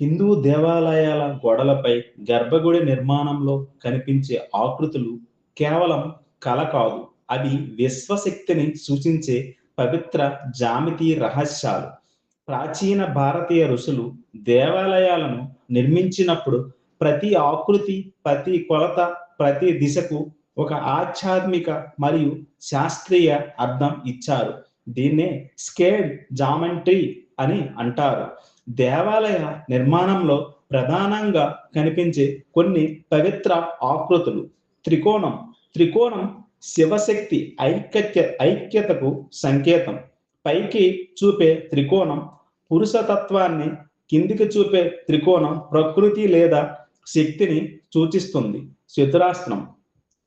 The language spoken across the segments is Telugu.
హిందూ దేవాలయాల గోడలపై గర్భగుడి నిర్మాణంలో కనిపించే ఆకృతులు కేవలం కళ కాదు, అవి విశ్వశక్తిని సూచించే పవిత్ర జామితి రహస్యాలు. ప్రాచీన భారతీయ ఋషులు దేవాలయాలను నిర్మించినప్పుడు ప్రతి ఆకృతి, ప్రతి కొలత, ప్రతి దిశకు ఒక ఆధ్యాత్మిక మరియు శాస్త్రీయ అర్థం ఇచ్చారు. దీన్నే స్కేల్ జామెట్రీ అని అంటారు. దేవాలయ నిర్మాణంలో ప్రధానంగా కనిపించే కొన్ని పవిత్ర ఆకృతులు. త్రికోణం. త్రికోణం శివశక్తి ఐక్యతకు సంకేతం. పైకి చూపే త్రికోణం పురుషతత్వాన్ని, కిందికి చూపే త్రికోణం ప్రకృతి లేదా శక్తిని సూచిస్తుంది. చతురాస్త్రం.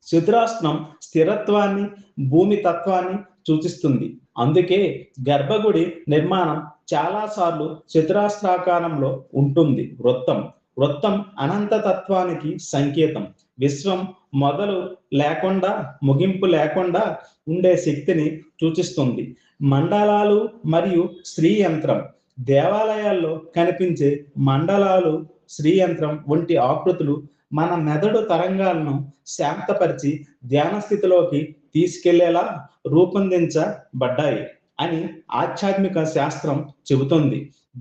చతురాస్త్రం స్థిరత్వాన్ని, భూమి తత్వాన్ని సూచిస్తుంది. అందుకే గర్భగుడి నిర్మాణం చాలాసార్లు చతురాస్త్రాకారంలో ఉంటుంది. వృత్తం. వృత్తం అనంత తత్వానికి సంకేతం. విశ్వం మొదలు లేకుండా, ముగింపు లేకుండా ఉండే శక్తిని సూచిస్తుంది. మండలాలు మరియు శ్రీయంత్రం. దేవాలయాల్లో కనిపించే మండలాలు, శ్రీయంత్రం వంటి ఆకృతులు మన మెదడు తరంగాలను శాంతపరిచి ధ్యాన స్థితిలోకి తీసుకెళ్లేలా రూపొందించబడ్డాయి అని ఆధ్యాత్మిక శాస్త్రం చెబుతుంది.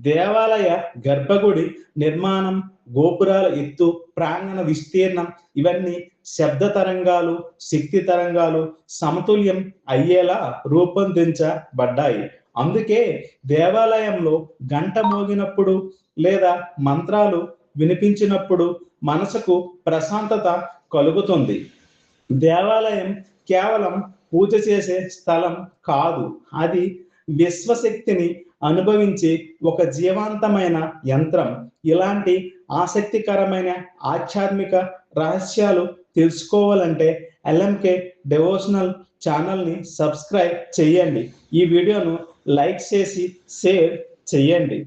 దేవాలయ గర్భగుడి నిర్మాణం, గోపురాల ఎత్తు, ప్రాంగణ విస్తీర్ణం ఇవన్నీ శబ్ద తరంగాలు, శక్తి తరంగాలు సమతుల్యం అయ్యేలా రూపొందించబడ్డాయి. అందుకే దేవాలయంలో గంట మోగినప్పుడు లేదా మంత్రాలు వినిపించినప్పుడు మనసుకు ప్రశాంతత కలుగుతుంది. దేవాలయం కేవలం పూజ చేసే స్థలం కాదు, అది విశ్వశక్తిని అనుభవించే ఒక జీవంతమైన యంత్రం. ఇలాంటి ఆసక్తికరమైన ఆధ్యాత్మిక రహస్యాలు తెలుసుకోవాలంటే ఎల్ఎంకే డివోషనల్ ఛానల్ని సబ్స్క్రైబ్ చేయండి. ఈ వీడియోను లైక్ చేసి షేర్ చేయండి.